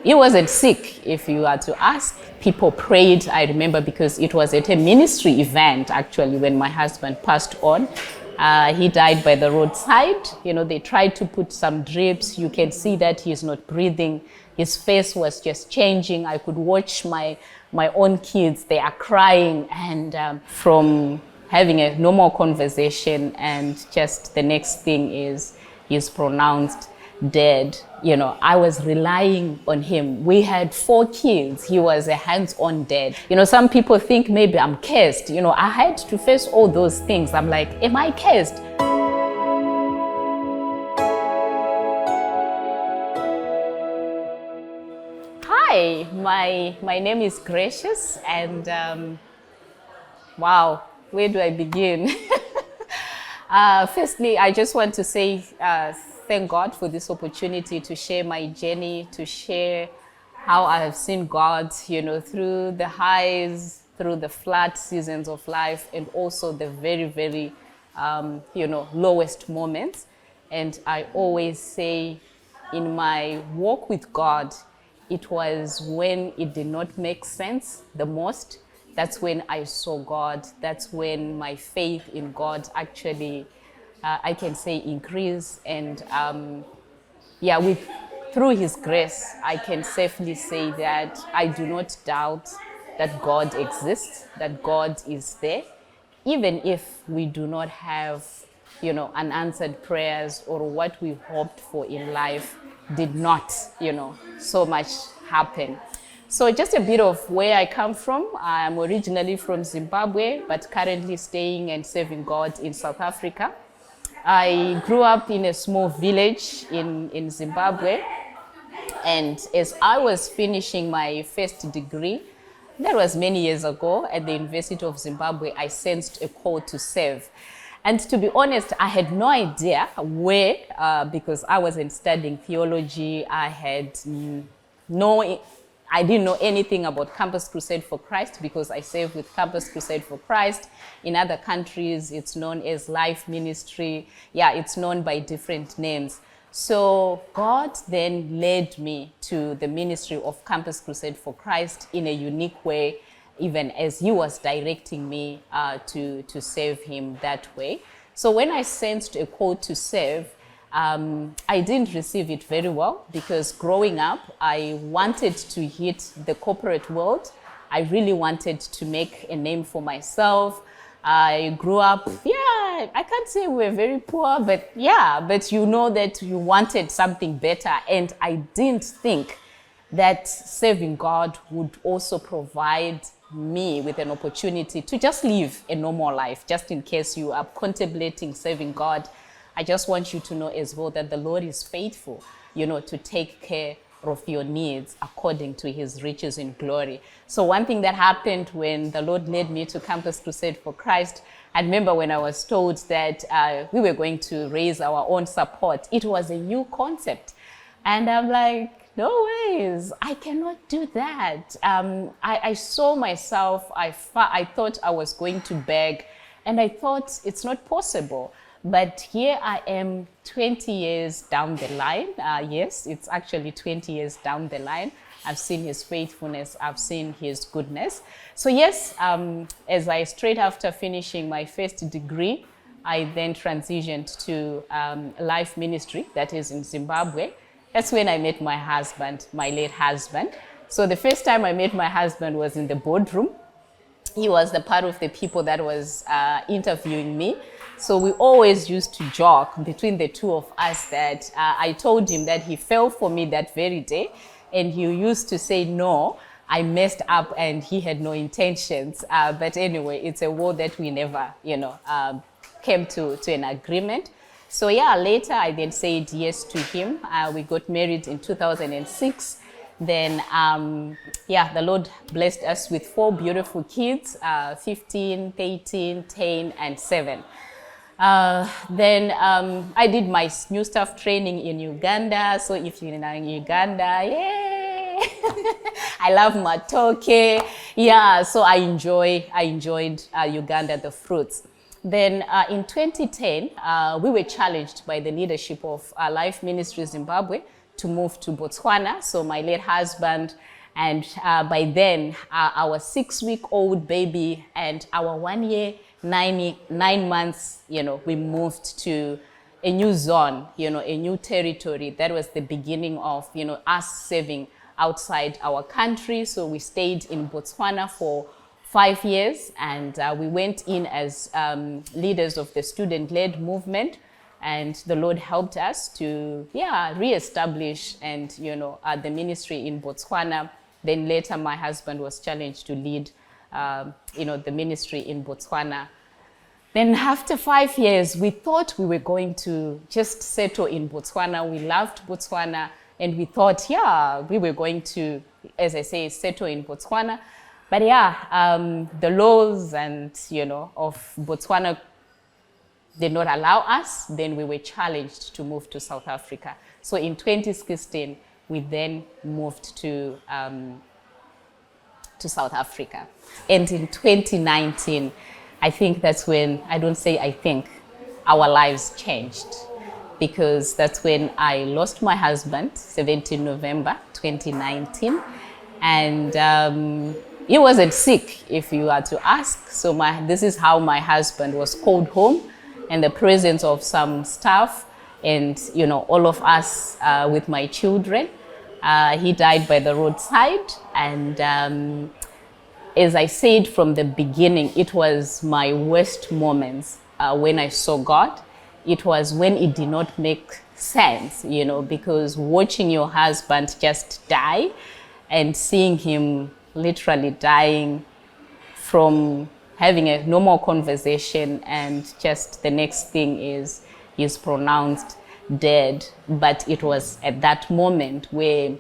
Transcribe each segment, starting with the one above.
he wasn't sick, if you are to ask. People prayed, I remember, because it was at a ministry event, actually, when my husband passed on. He died by the roadside. You know, they tried to put some drips. You can see that he's not breathing. His face was just changing. I could watch my own kids. They are crying. And from having a normal conversation, and just the next thing is he's pronounced dead. You know, I was relying on him. We had 4 kids. He was a hands-on dad. You know, some people think maybe I'm cursed. You know, I had to face all those things. I'm like, am I cursed? Hi, my name is Gracious, and wow, where do I begin? Firstly, I just want to say thank God for this opportunity to share my journey, to share how I have seen God, you know, through the highs, through the flat seasons of life, and also the very, very, you know, lowest moments. And I always say, in my walk with God, it was when it did not make sense the most. That's when I saw God. That's when my faith in God actually, I can say, increased. And yeah, through His grace, I can safely say that I do not doubt that God exists, that God is there, even if we do not have, you know, unanswered prayers, or what we hoped for in life did not, you know, so much happen. So just a bit of where I come from. I'm originally from Zimbabwe, but currently staying and serving God in South Africa. I grew up in a small village in Zimbabwe, and as I was finishing my first degree, that was many years ago, at the University of Zimbabwe, I sensed a call to serve. And to be honest, I had no idea where, because I wasn't studying theology. I didn't know anything about Campus Crusade for Christ, because I serve with Campus Crusade for Christ. In other countries, it's known as Life Ministry. Yeah, it's known by different names. So God then led me to the ministry of Campus Crusade for Christ in a unique way, even as He was directing me to serve Him that way. So when I sensed a call to serve, I didn't receive it very well, because growing up, I wanted to hit the corporate world. I really wanted to make a name for myself. I grew up, yeah, I can't say we're very poor, but yeah, but you know that you wanted something better. And I didn't think that serving God would also provide me with an opportunity to just live a normal life. Just in case you are contemplating serving God, I just want you to know as well that the Lord is faithful, you know, to take care of your needs according to His riches in glory. So one thing that happened when the Lord led me to Campus Crusade for Christ, I remember when I was told that we were going to raise our own support. It was a new concept. And I'm like, no ways, I cannot do that. I saw myself, I thought I was going to beg, and I thought it's not possible. But here I am 20 years down the line. Yes, it's actually 20 years down the line. I've seen His faithfulness. I've seen His goodness. So yes, as I straight after finishing my first degree, I then transitioned to life ministry, that is in Zimbabwe. That's when I met my husband, my late husband. So the first time I met my husband was in the boardroom. He was the part of the people that was interviewing me. So we always used to joke between the two of us that I told him that he fell for me that very day, and he used to say, no, I messed up and he had no intentions. But anyway, it's a war that we never, you know, came to an agreement. So yeah, later I then said yes to him. We got married in 2006. Then, yeah, the Lord blessed us with 4 beautiful kids, 15, 13, 10, and 7. Then I did my new staff training in Uganda. So if you're in Uganda, yay! I love matoke. Yeah, so I enjoyed Uganda, the fruits. Then in 2010, we were challenged by the leadership of Life Ministry Zimbabwe to move to Botswana. So my late husband, and by then our 6-week-old baby and our 1 year, 9 months, we moved to a new zone, a new territory. That was the beginning of, us serving outside our country. So we stayed in Botswana for 5 years, and we went in as leaders of the student-led movement, and the Lord helped us to reestablish and the ministry in Botswana. Then later my husband was challenged to lead the ministry in Botswana. Then after 5 years, we thought we were going to just settle in Botswana. We loved Botswana, and we thought, we were going to, as I say, settle in Botswana. But the laws and, of Botswana did not allow us. Then we were challenged to move to South Africa. So in 2016, we then moved to South Africa. And in 2019, I think that's when, our lives changed. Because that's when I lost my husband, 17 November 2019. And he wasn't sick, if you are to ask. So this is how my husband was called home in the presence of some staff and, all of us with my children. He died by the roadside. And as I said from the beginning, it was my worst moments when I saw God. It was when it did not make sense, because watching your husband just die and seeing him literally dying from having a normal conversation, and just the next thing is he's pronounced dead. But it was at that moment where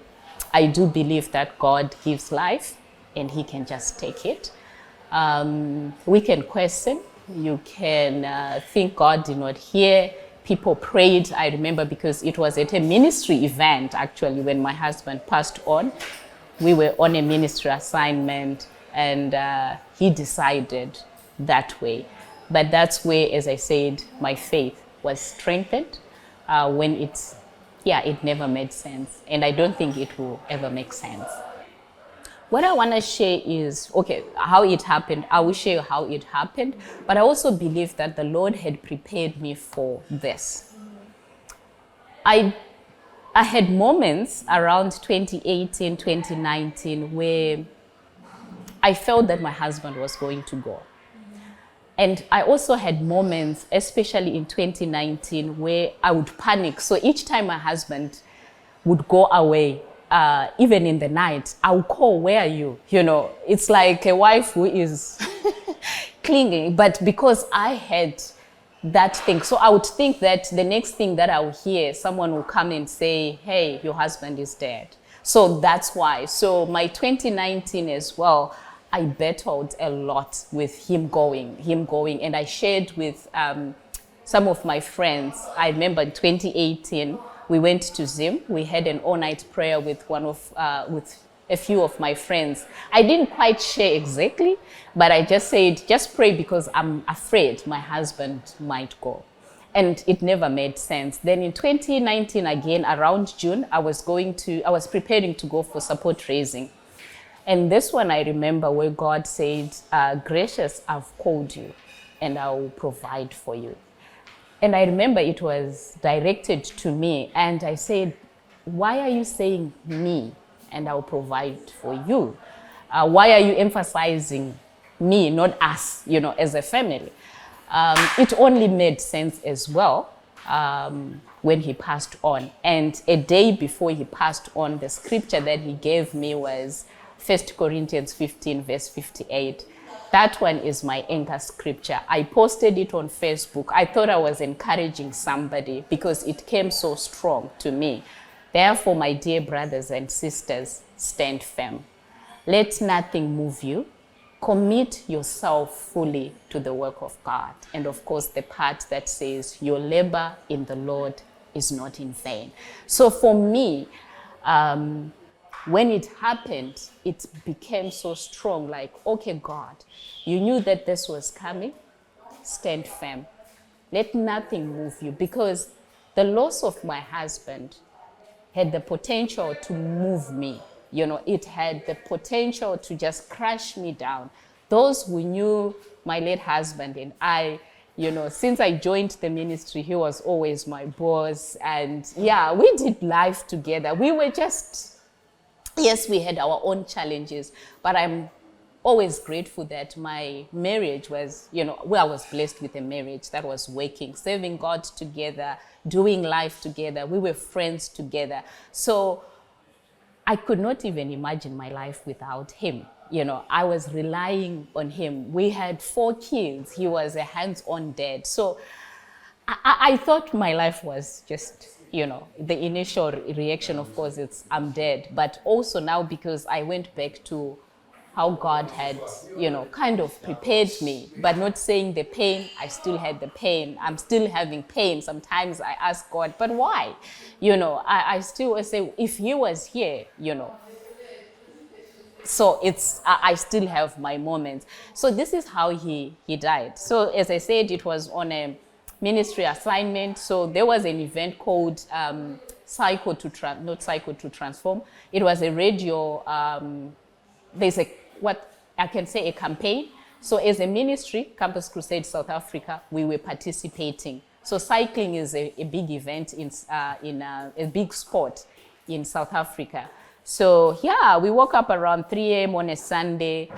I do believe that God gives life and he can just take it. We can question, you can think God did not hear. People prayed, I remember, because it was at a ministry event actually when my husband passed on. We were on a ministry assignment, and he decided that way. But that's where, as I said, my faith was strengthened when it never made sense. And I don't think it will ever make sense. What I want to share is, how it happened. I will share how it happened, but I also believe that the Lord had prepared me for this. I had moments around 2018, 2019 where I felt that my husband was going to go. And I also had moments, especially in 2019, where I would panic. So each time my husband would go away, even in the night, I would call, "Where are you?" It's like a wife who is clinging. But because I had that thing, so I would think that the next thing that I would hear, someone will come and say, "Hey, your husband is dead." So that's why. So my 2019 as well, I battled a lot with him going. And I shared with some of my friends. I remember in 2018, we went to Zim. We had an all-night prayer with with a few of my friends. I didn't quite share exactly, but I just said, just pray because I'm afraid my husband might go. And it never made sense. Then in 2019, again, around June, I was preparing to go for support raising. And this one I remember where God said, "Gracious, I've called you and I will provide for you." And I remember it was directed to me, and I said, "Why are you saying me and I'll provide for you? Why are you emphasizing me, not us, as a family?" It only made sense as well when he passed on. And a day before he passed on, the scripture that he gave me was 1 Corinthians 15, verse 58. That one is my anchor scripture. I posted it on Facebook. I thought I was encouraging somebody because it came so strong to me. Therefore, my dear brothers and sisters, stand firm. Let nothing move you. Commit yourself fully to the work of God. And of course, the part that says, your labor in the Lord is not in vain. So for me, when it happened, it became so strong, like, okay, God, you knew that this was coming. Stand firm. Let nothing move you, because the loss of my husband had the potential to move me. It had the potential to just crush me down. Those who knew my late husband and I, since I joined the ministry, he was always my boss. And yeah, we did life together. We were just, yes, we had our own challenges, but I'm always grateful that my marriage was, I was blessed with a marriage that was working, serving God together, doing life together. We were friends together. So I could not even imagine my life without him. I was relying on him. We had 4 kids. He was a hands-on dad. So I thought my life was just, the initial reaction, of course, it's I'm dead. But also now, because I went back to how God had, kind of prepared me, but not saying the pain, I still had the pain. I'm still having pain. Sometimes I ask God, but why? I still say, if he was here, so I still have my moments. So this is how he died. So as I said, it was on a ministry assignment. So there was an event called not Cycle to Transform. It was a radio, there's what I can say a campaign. So as a ministry, Campus Crusade South Africa, we were participating. So cycling is a big event in a big sport in South Africa. So yeah, we woke up around 3 a.m. on a Sunday.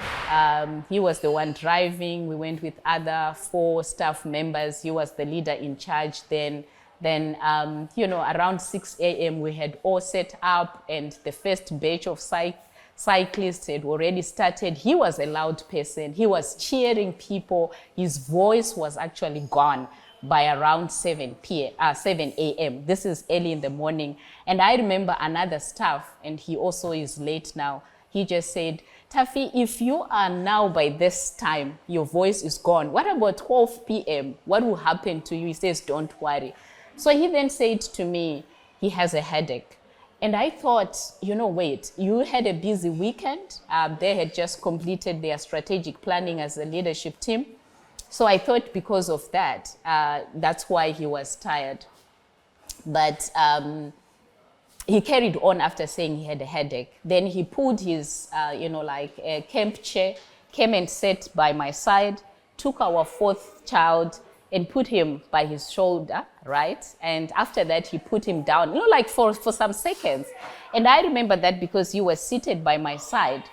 He was the one driving. We went with other 4 staff members. He was the leader in charge then. Then, around 6 a.m. we had all set up, and the first batch of cyclists had already started. He was a loud person. He was cheering people. His voice was actually gone by around 7 a.m. This is early in the morning. And I remember another staff, and he also is late now. He just said, Tafi, if you are now by this time, your voice is gone. What about 12 p.m.? What will happen to you? He says, don't worry. So he then said to me, he has a headache. And I thought, wait, you had a busy weekend. They had just completed their strategic planning as a leadership team. So I thought because of that, that's why he was tired. But he carried on after saying he had a headache. Then he pulled his, a camp chair, came and sat by my side, took our 4th child and put him by his shoulder, right? And after that, he put him down, for some seconds. And I remember that because he was seated by my side,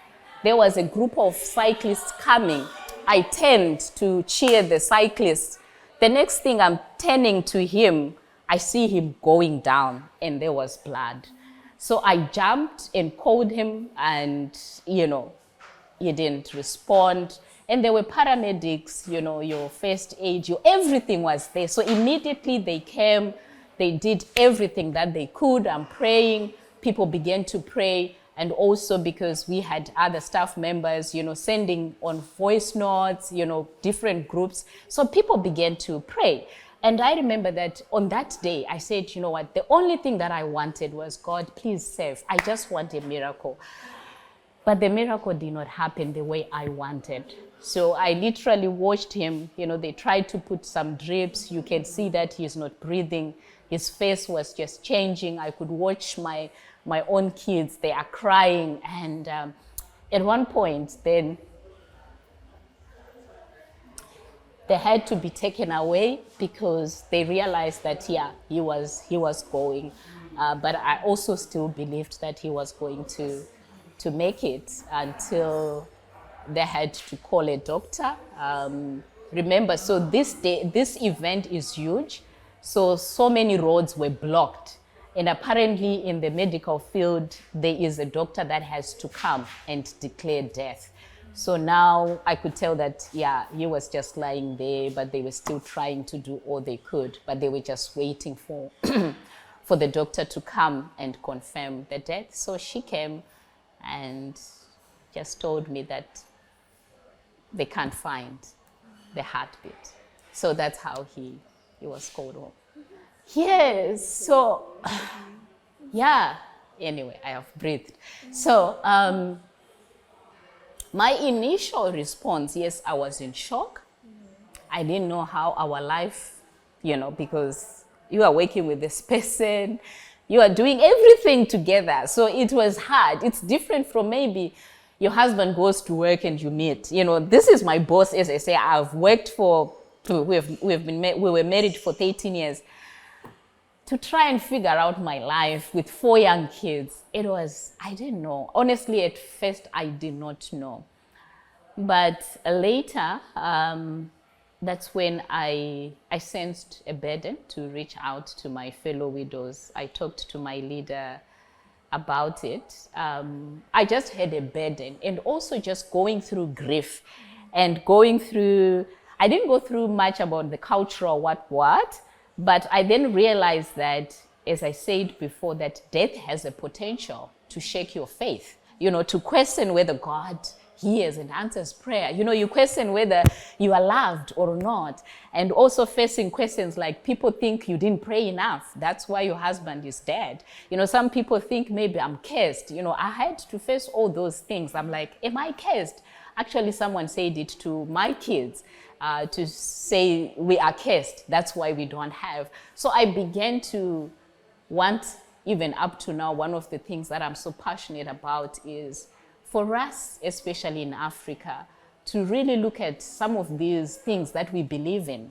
there was a group of cyclists coming. I turned to cheer the cyclists. The next thing I'm turning to him, I see him going down and there was blood. So I jumped and called him and, he didn't respond. And there were paramedics, your first aid, everything was there. So immediately they came, they did everything that they could. I'm praying, people began to pray. And also because we had other staff members, sending on voice notes, different groups. So people began to pray. And I remember that on that day, I said, what, the only thing that I wanted was, God, please save. I just want a miracle. But the miracle did not happen the way I wanted. So I literally watched him. They tried to put some drips. You can see that he's not breathing. His face was just changing. I could watch my own kids. They are crying. And at one point, then they had to be taken away because they realized that, yeah, he was going. But I also still believed that he was going to make it until they had to call a doctor. Remember, so this event is huge. So many roads were blocked. And apparently in the medical field, there is a doctor that has to come and declare death. So now I could tell that, yeah, he was just lying there, but they were still trying to do all they could. But they were just waiting for, for the doctor to come and confirm the death. So she came and just told me that they can't find the heartbeat. So that's how he was called home. Yes, so, yeah, anyway, I have breathed. So, my initial response, yes, I was in shock. I didn't know how our life, because you are working with this person, You are doing everything together. So it was hard. It's different from maybe your husband goes to work and you meet. This is my boss, as I say. I've worked we were married for 13 years. To try and figure out my life with 4 young kids, I didn't know. Honestly, at first, I did not know. But later, that's when I sensed a burden to reach out to my fellow widows. I talked to my leader about it. I just had a burden, and also just going through grief and I didn't go through much about the cultural what, but I then realized that, as I said before, that death has a potential to shake your faith, to question whether God hears and answers prayer. You question whether you are loved or not. And also facing questions like, people think you didn't pray enough. That's why your husband is dead. Some people think maybe I'm cursed. I had to face all those things. I'm like, am I cursed? Actually, someone said it to my kids, to say we are cursed. That's why we don't have. So I began to want, even up to now, one of the things that I'm so passionate about is for us, especially in Africa, to really look at some of these things that we believe in,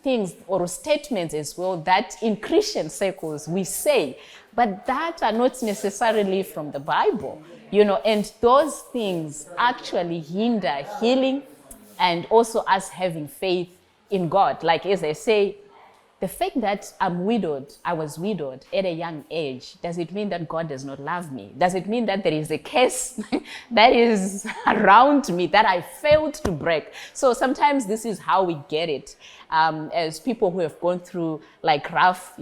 things or statements as well that in Christian circles we say, but that are not necessarily from the Bible, and those things actually hinder healing and also us having faith in God. Like, as I say, the fact that I was widowed at a young age, does it mean that God does not love me? Does it mean that there is a curse that is around me that I failed to break? So sometimes this is how we get it, as people who have gone through like rough,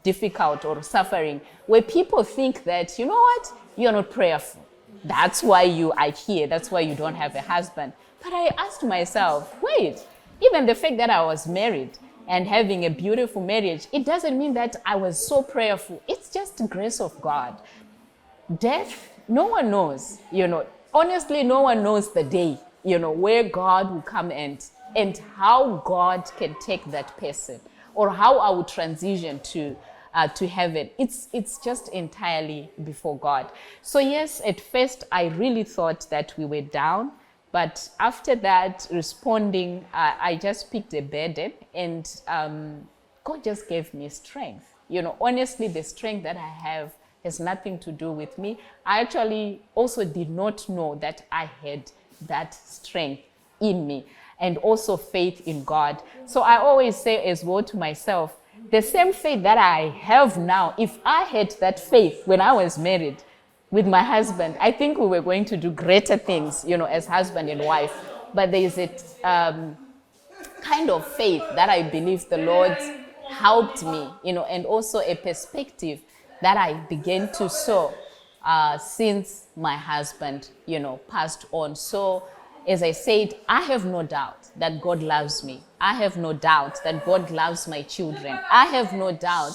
difficult or suffering, where people think that, you know what, you're not prayerful. That's why you are here. That's why you don't have a husband. But I asked myself, wait, even the fact that I was married and having a beautiful marriage, it doesn't mean that I was so prayerful. It's just the grace of God. Death, no one knows, honestly, no one knows the day, where God will come and how God can take that person, or how I will transition to heaven. It's just entirely before God. So yes, at first I really thought that we were down. But after that, responding, I just picked a burden, and God just gave me strength. Honestly, the strength that I have has nothing to do with me. I actually also did not know that I had that strength in me, and also faith in God. So I always say as well to myself, the same faith that I have now, if I had that faith when I was married with my husband, I think we were going to do greater things, as husband and wife. But there is a kind of faith that I believe the Lord helped me, and also a perspective that I began to sow since my husband, passed on. So, as I said, I have no doubt that God loves me. I have no doubt that God loves my children. I have no doubt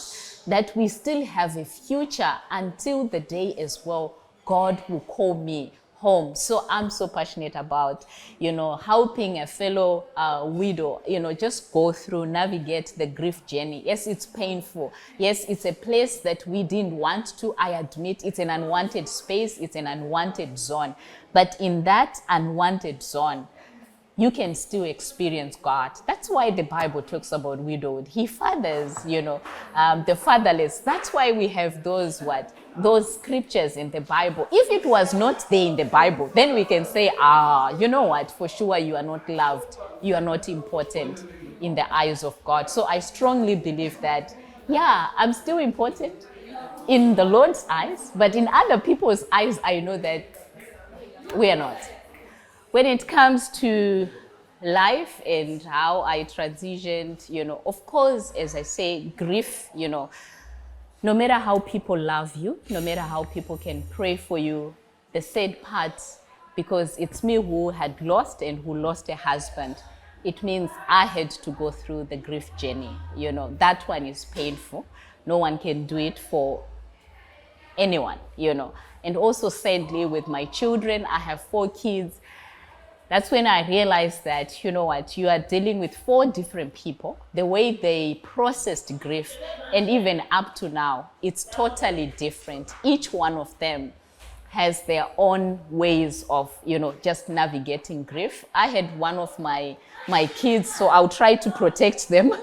that we still have a future until the day as well God will call me home. So I'm so passionate about, helping a fellow widow, just go through, navigate the grief journey. Yes, it's painful. Yes, it's a place that we didn't want to. I admit it's an unwanted space. It's an unwanted zone. But in that unwanted zone, you can still experience God. That's why the Bible talks about widowhood. He fathers, the fatherless. That's why we have those scriptures in the Bible. If it was not there in the Bible, then we can say, you know what, for sure you are not loved. You are not important in the eyes of God. So I strongly believe that, I'm still important in the Lord's eyes, but in other people's eyes, I know that we are not. When it comes to life and how I transitioned, of course, as I say, grief, no matter how people love you, no matter how people can pray for you, the sad part, because it's me who had lost and who lost a husband, it means I had to go through the grief journey. That one is painful. No one can do it for anyone, And also sadly with my children, I have 4 kids. That's when I realized that, you know what, you are dealing with 4 different people. The way they processed grief, and even up to now, it's totally different. Each one of them has their own ways of, you know, just navigating grief. I had one of my kids, so I'll try to protect them.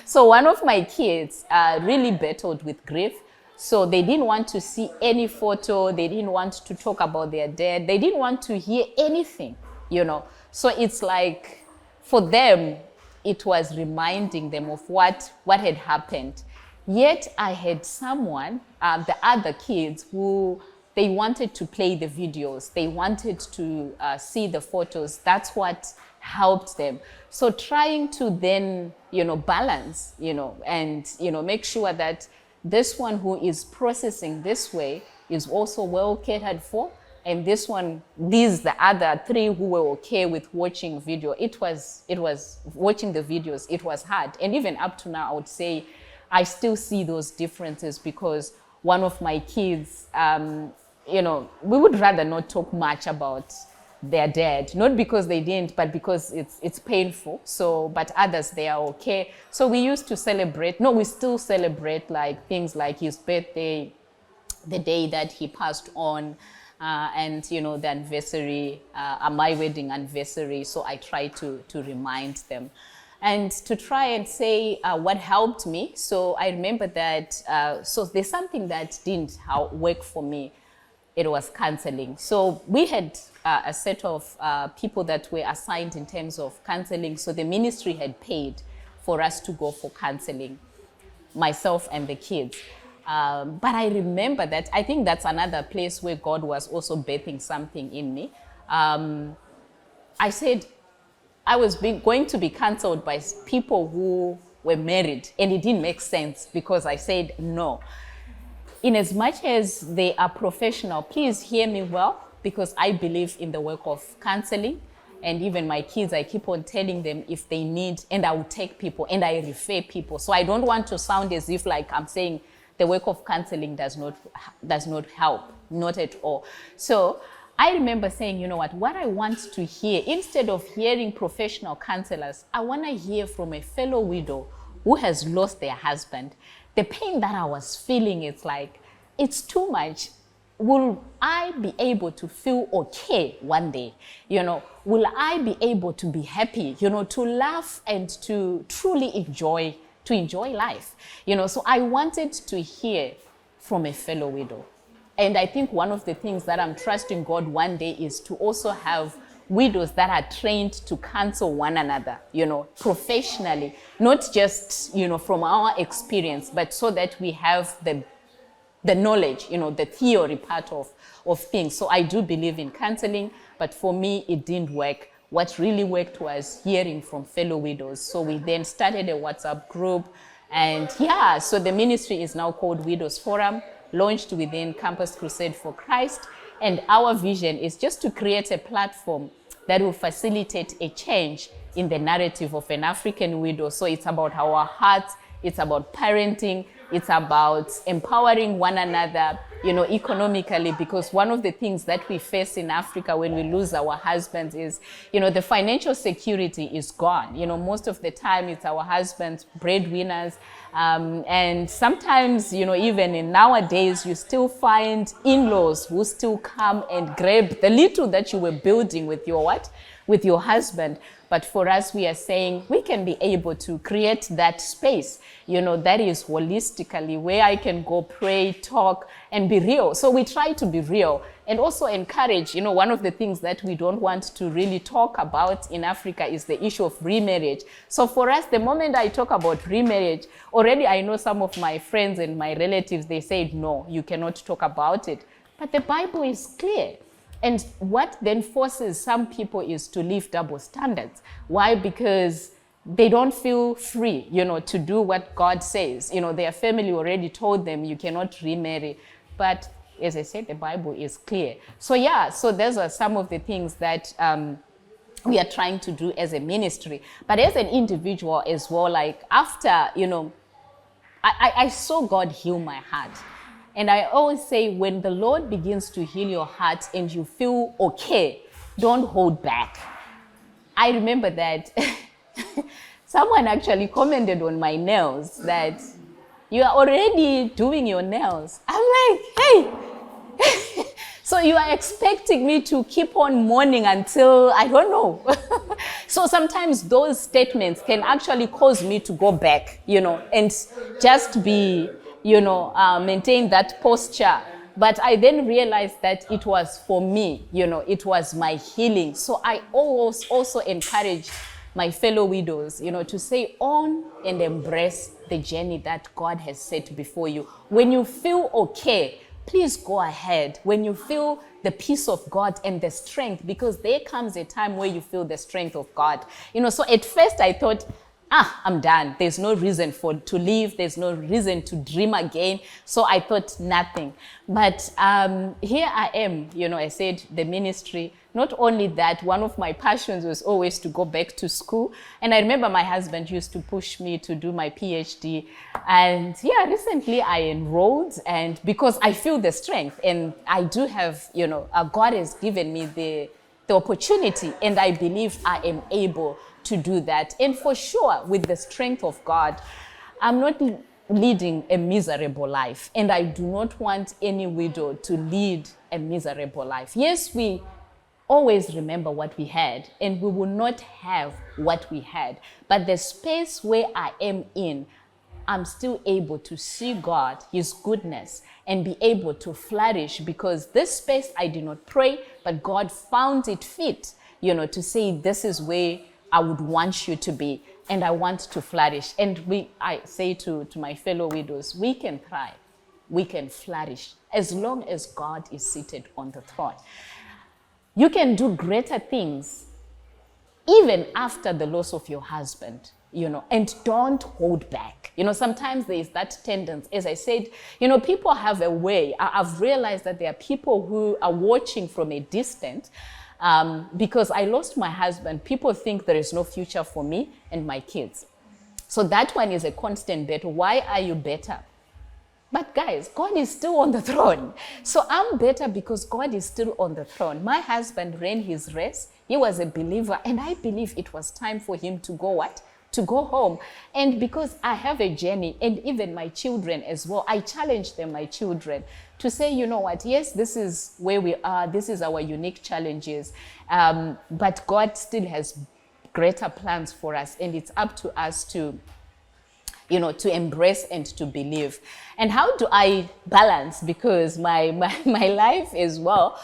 So one of my kids really battled with grief. So they didn't want to see any photo. They didn't want to talk about their dad. They didn't want to hear anything, you know. So it's like, for them, it was reminding them of what had happened. Yet I had someone, the other kids, who they wanted to play the videos. They wanted to see the photos. That's what helped them. So trying to then, you know, balance, you know, and, you know, make sure that this one who is processing this way is also well catered for. And this one, the other 3 who were okay with watching video, it was watching the videos, it was hard. And even up to now, I would say, I still see those differences, because one of my kids, you know, we would rather not talk much about their dad, not because they didn't, but because it's painful. So, but others, they are okay. So we used to celebrate, we still celebrate like things like his birthday, the day that he passed on, and, you know, the anniversary, my wedding anniversary. So I try to remind them. And to try and say what helped me. So I remember that, so there's something that didn't work for me. It was counseling. So we had a set of people that were assigned in terms of counseling. So the ministry had paid for us to go for counseling, myself and the kids. But I remember that, I think that's another place where God was also birthing something in me. I said, I was going to be counseled by people who were married, and it didn't make sense, because I said no. In as much as they are professional, please hear me well, because I believe in the work of counseling. And even my kids, I keep on telling them if they need, and I will take people and I refer people. So I don't want to sound as if like I'm saying the work of counseling does not help, not at all. So I remember saying, you know what I want to hear, instead of hearing professional counselors, I want to hear from a fellow widow who has lost their husband. The pain that I was feeling, it's like, it's too much. Will I be able to feel okay one day? You know, will I be able to be happy, you know, to laugh and to truly enjoy life? You know, so I wanted to hear from a fellow widow. And I think one of the things that I'm trusting God one day is to also have widows that are trained to counsel one another, you know, professionally, not just, you know, from our experience, but so that we have the knowledge, you know, the theory part of things. So I do believe in counseling, but for me, it didn't work. What really worked was hearing from fellow widows. So we then started a WhatsApp group, and yeah, so the ministry is now called Widows Forum, launched within Campus Crusade for Christ. And our vision is just to create a platform that will facilitate a change in the narrative of an African widow. So it's about our hearts, it's about parenting, it's about empowering one another, you know, economically, because one of the things that we face in Africa when we lose our husbands is, you know, the financial security is gone. You know, most of the time it's our husbands, breadwinners. And sometimes, you know, even in nowadays, you still find in-laws who still come and grab the little that you were building with your what? With your husband. But for us, we are saying we can be able to create that space, you know, that is holistically where I can go pray, talk, and be real. So we try to be real and also encourage, you know, one of the things that we don't want to really talk about in Africa is the issue of remarriage. So for us, the moment I talk about remarriage, already I know some of my friends and my relatives, they said, no, you cannot talk about it. But the Bible is clear. And what then forces some people is to live double standards. Why? Because they don't feel free, you know, to do what God says. You know, their family already told them you cannot remarry. But as I said, the Bible is clear. So yeah, so those are some of the things that we are trying to do as a ministry. But as an individual as well, like after, you know, I saw God heal my heart. And I always say, when the Lord begins to heal your heart and you feel okay, don't hold back. I remember that someone actually commented on my nails that you are already doing your nails. I'm like, hey, so you are expecting me to keep on mourning until, I don't know. So sometimes those statements can actually cause me to go back, and just be, maintain that posture. But I then realized that it was for me, it was my healing. So I always also encourage my fellow widows, to say on and embrace the journey that God has set before you. When you feel okay, please go ahead. When you feel the peace of God and the strength, because there comes a time where you feel the strength of God. So at first I thought, I'm done. There's no reason to live. There's no reason to dream again. So I thought nothing. But here I am, I said the ministry. Not only that, one of my passions was always to go back to school. And I remember my husband used to push me to do my PhD. And recently I enrolled, and because I feel the strength, and I do have, God has given me the opportunity, and I believe I am able to do that. And for sure, with the strength of God, I'm not leading a miserable life. And I do not want any widow to lead a miserable life. Yes, we always remember what we had, and we will not have what we had. But the space where I am in, I'm still able to see God, His goodness, and be able to flourish, because this space I did not pray, but God found it fit, to say this is where I would want you to be, and I want to flourish. And I say to my fellow widows, we can thrive, we can flourish, as long as God is seated on the throne. You can do greater things even after the loss of your husband, and don't hold back. Sometimes there is that tendency, as I said, people have a way. I've realized that there are people who are watching from a distance. Because I lost my husband, people think there is no future for me and my kids. So that one is a constant battle. Why are you better? But guys, God is still on the throne. So I'm better because God is still on the throne. My husband ran his race. He was a believer, and I believe it was time for him to go what? To go home. And because I have a journey, and even my children as well, I challenge them, my children, to say, you know what, yes, this is where we are, this is our unique challenges, but God still has greater plans for us, and it's up to us to embrace and to believe. And how do I balance? Because my life as well,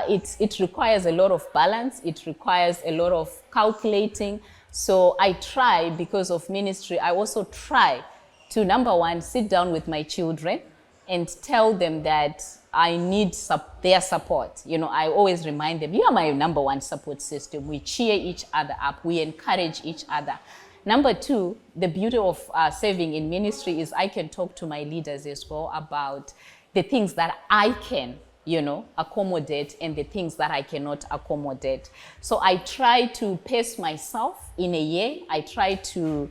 it requires a lot of balance. It requires a lot of calculating. So I try, because of ministry, I also try to, number one, sit down with my children and tell them that I need their support. I always remind them, you are my number one support system. We cheer each other up. We encourage each other. Number two, the beauty of serving in ministry is I can talk to my leaders as well about the things that I can, accommodate, and the things that I cannot accommodate. So I try to pace myself in a year. I try to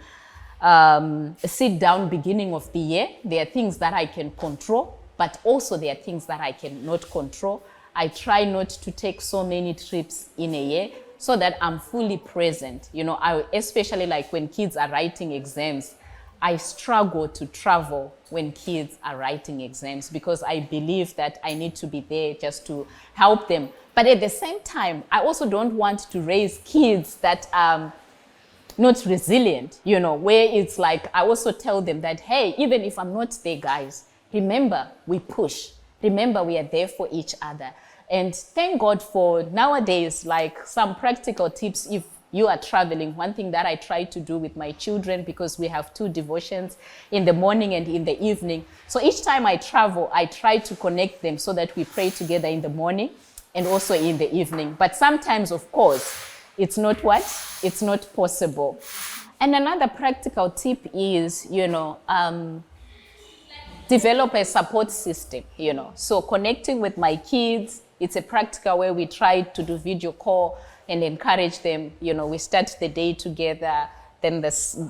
sit down beginning of the year. There are things that I can control, but also there are things that I cannot control. I try not to take so many trips in a year, so that I'm fully present. I especially like when kids are writing exams, I struggle to travel when kids are writing exams, because I believe that I need to be there just to help them. But at the same time, I also don't want to raise kids that are not resilient, where it's like, I also tell them that, hey, even if I'm not there, guys, remember, we push. Remember, we are there for each other. And thank God for nowadays, like some practical tips if you are traveling. One thing that I try to do with my children, because we have 2 devotions in the morning and in the evening. So each time I travel, I try to connect them so that we pray together in the morning and also in the evening. But sometimes, of course, it's not It's not possible. And another practical tip is, develop a support system, So connecting with my kids, it's a practical way. We try to do video call and encourage them. We start the day together, then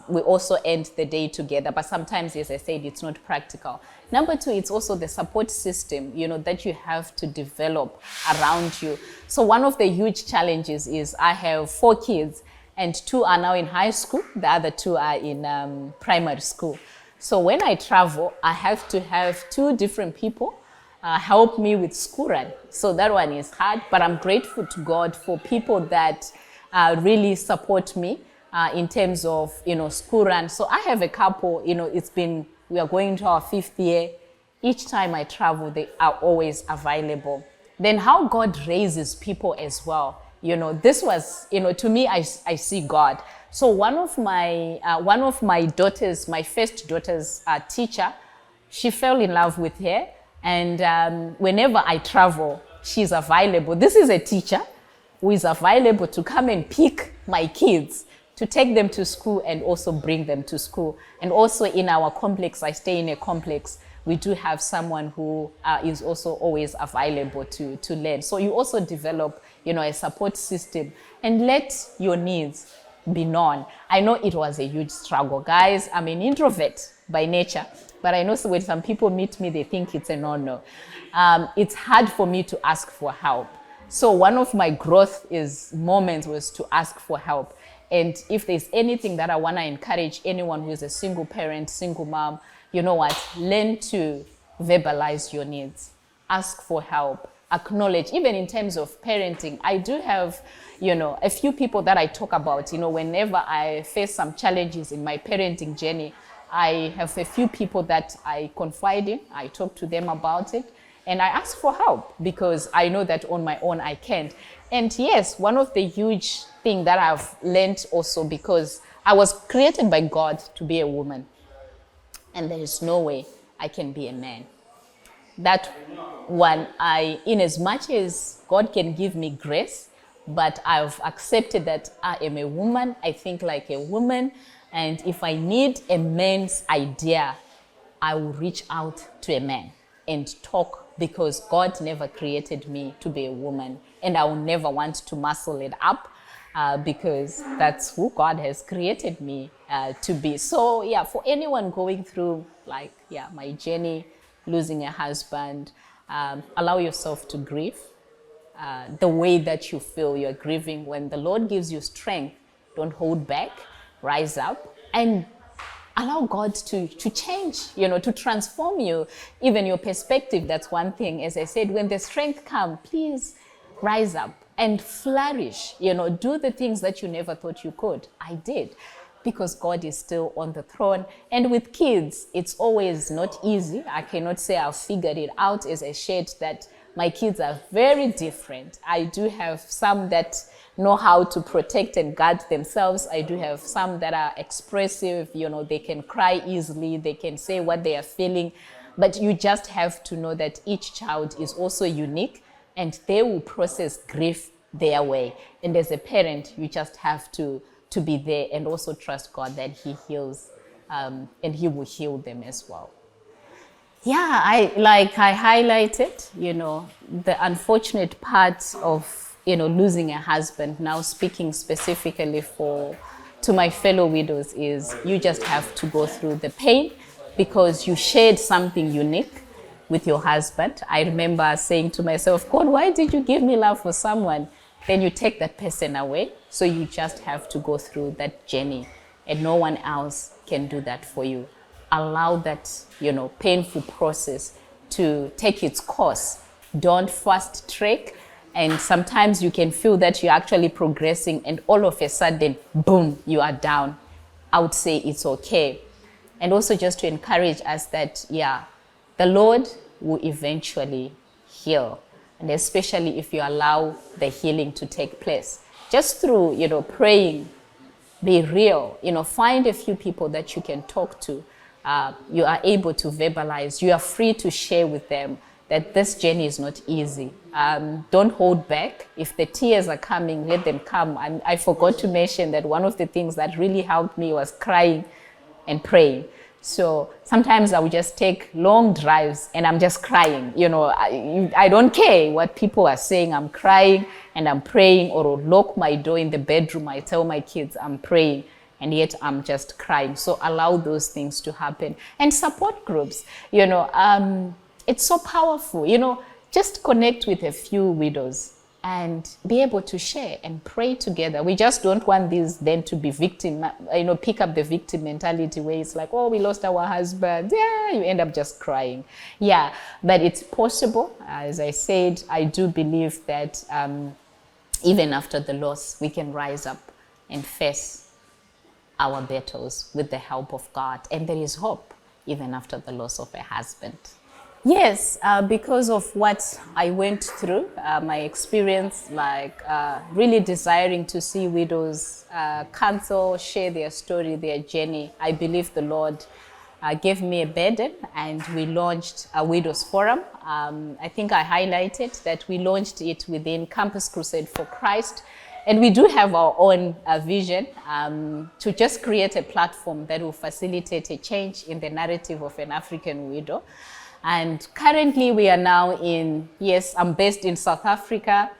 we also end the day together. But sometimes, as I said, it's not practical. Number two, it's also the support system, that you have to develop around you. So one of the huge challenges is I have 4 kids, and 2 are now in high school. The other 2 are in primary school. So when I travel, I have to have 2 different people help me with school run. So that one is hard, but I'm grateful to God for people that really support me in terms of, school run. So I have a couple, we are going to our 5th year. Each time I travel, they are always available. Then how God raises people as well. This was, to me, I see God. So one of my daughters, my first daughter's teacher, she fell in love with her. And whenever I travel, she's available. This is a teacher who is available to come and pick my kids, to take them to school and also bring them to school. And also in our complex, I stay in a complex, we do have someone who is also always available to learn. So you also develop, a support system and let your needs be known. I know it was a huge struggle. Guys, I'm an introvert by nature, but I know when some people meet me, they think it's a no-no. It's hard for me to ask for help. So one of my growth moments was to ask for help. And if there's anything that I want to encourage anyone who is a single parent, single mom, you know what? Learn to verbalize your needs. Ask for help. Acknowledge. Even in terms of parenting, I do have, a few people that I talk about. Whenever I face some challenges in my parenting journey, I have a few people that I confide in. I talk to them about it. And I ask for help because I know that on my own I can't. And yes, one of the huge things that I've learned also, because I was created by God to be a woman. And there is no way I can be a man. That one, in as much as God can give me grace, but I've accepted that I am a woman, I think like a woman, and if I need a man's idea, I will reach out to a man and talk, because God never created me to be a woman, and I will never want to muscle it up because that's who God has created me to be. So yeah, for anyone going through my journey, losing a husband, allow yourself to grieve the way that you feel you're grieving. When the Lord gives you strength, don't hold back, rise up and allow God to change, to transform you, even your perspective. That's one thing. As I said, when the strength comes, please rise up and flourish, do the things that you never thought you could. I did, because God is still on the throne. And with kids, it's always not easy. I cannot say I've figured it out. As I shared, that my kids are very different. I do have some that know how to protect and guard themselves. I do have some that are expressive, they can cry easily, they can say what they are feeling. But you just have to know that each child is also unique and they will process grief their way. And as a parent, you just have to be there and also trust God that He heals and He will heal them as well. Yeah, I highlighted, the unfortunate part of, losing a husband. Now speaking specifically to my fellow widows, is you just have to go through the pain because you shared something unique with your husband. I remember saying to myself, God, why did you give me love for someone? Then you take that person away. So you just have to go through that journey and no one else can do that for you. Allow that, painful process to take its course. Don't fast track. And sometimes you can feel that you're actually progressing and all of a sudden, boom, you are down. I would say it's okay. And also just to encourage us that, the Lord will eventually heal. And especially if you allow the healing to take place. Just through, praying, be real, find a few people that you can talk to. You are able to verbalize. You are free to share with them that this journey is not easy. Don't hold back. If the tears are coming, let them come. And I forgot to mention that one of the things that really helped me was crying and praying. So sometimes I would just take long drives and I'm just crying. I don't care what people are saying. I'm crying and I'm praying, or I'll lock my door in the bedroom. I tell my kids I'm praying and yet I'm just crying. So allow those things to happen. And support groups, it's so powerful. Just connect with a few widows and be able to share and pray together. We just don't want these then to be victim, pick up the victim mentality where it's like, oh, we lost our husband. Yeah, you end up just crying. Yeah, but it's possible. As I said, I do believe that even after the loss, we can rise up and face our battles with the help of God. And there is hope even after the loss of a husband. Yes, because of what I went through, my experience, really desiring to see widows counsel, share their story, their journey. I believe the Lord gave me a burden, and we launched a Widows Forum. I think I highlighted that we launched it within Campus Crusade for Christ. And we do have our own vision to just create a platform that will facilitate a change in the narrative of an African widow. And currently we are now I'm based in South Africa.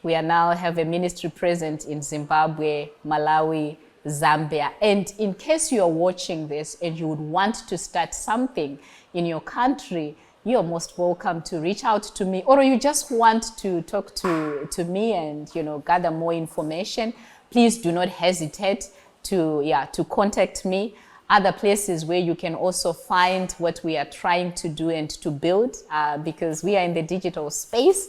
We are now have a ministry present in Zimbabwe, Malawi, Zambia. And in case you are watching this and you would want to start something in your country, you're most welcome to reach out to me, or you just want to talk to me and gather more information. Please do not hesitate to contact me. Other places where you can also find what we are trying to do and to build, because we are in the digital space.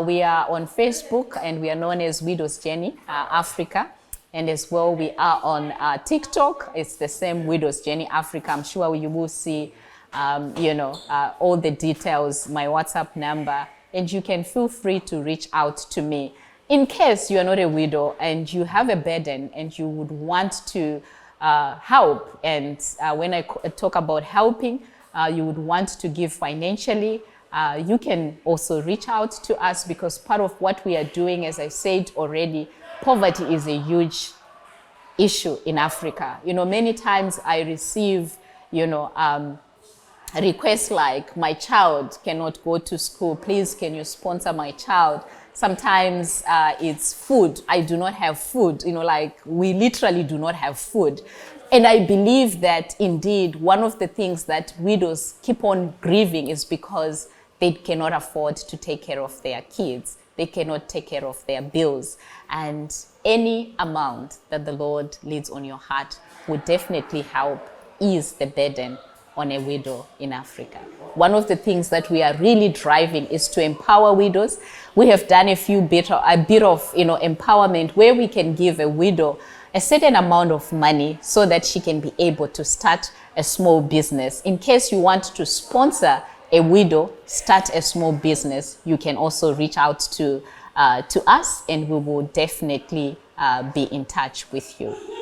We are on Facebook, and we are known as Widow's Journey Africa. And as well, we are on TikTok. It's the same, Widow's Journey Africa. I'm sure you will see all the details, my WhatsApp number, and you can feel free to reach out to me. In case you are not a widow and you have a burden and you would want to help, and when I talk about helping, you would want to give financially, you can also reach out to us, because part of what we are doing, as I said already, poverty is a huge issue in Africa. Many times I receive, requests like, my child cannot go to school, please can you sponsor my child? Sometimes it's food. I do not have food, we literally do not have food. And I believe that indeed one of the things that widows keep on grieving is because they cannot afford to take care of their kids. They cannot take care of their bills. And any amount that the Lord leads on your heart would definitely help ease the burden on a widow in Africa. One of the things that we are really driving is to empower widows. We have done a bit of empowerment where we can give a widow a certain amount of money so that she can be able to start a small business. In case you want to sponsor a widow, start a small business, you can also reach out to us, and we will definitely be in touch with you.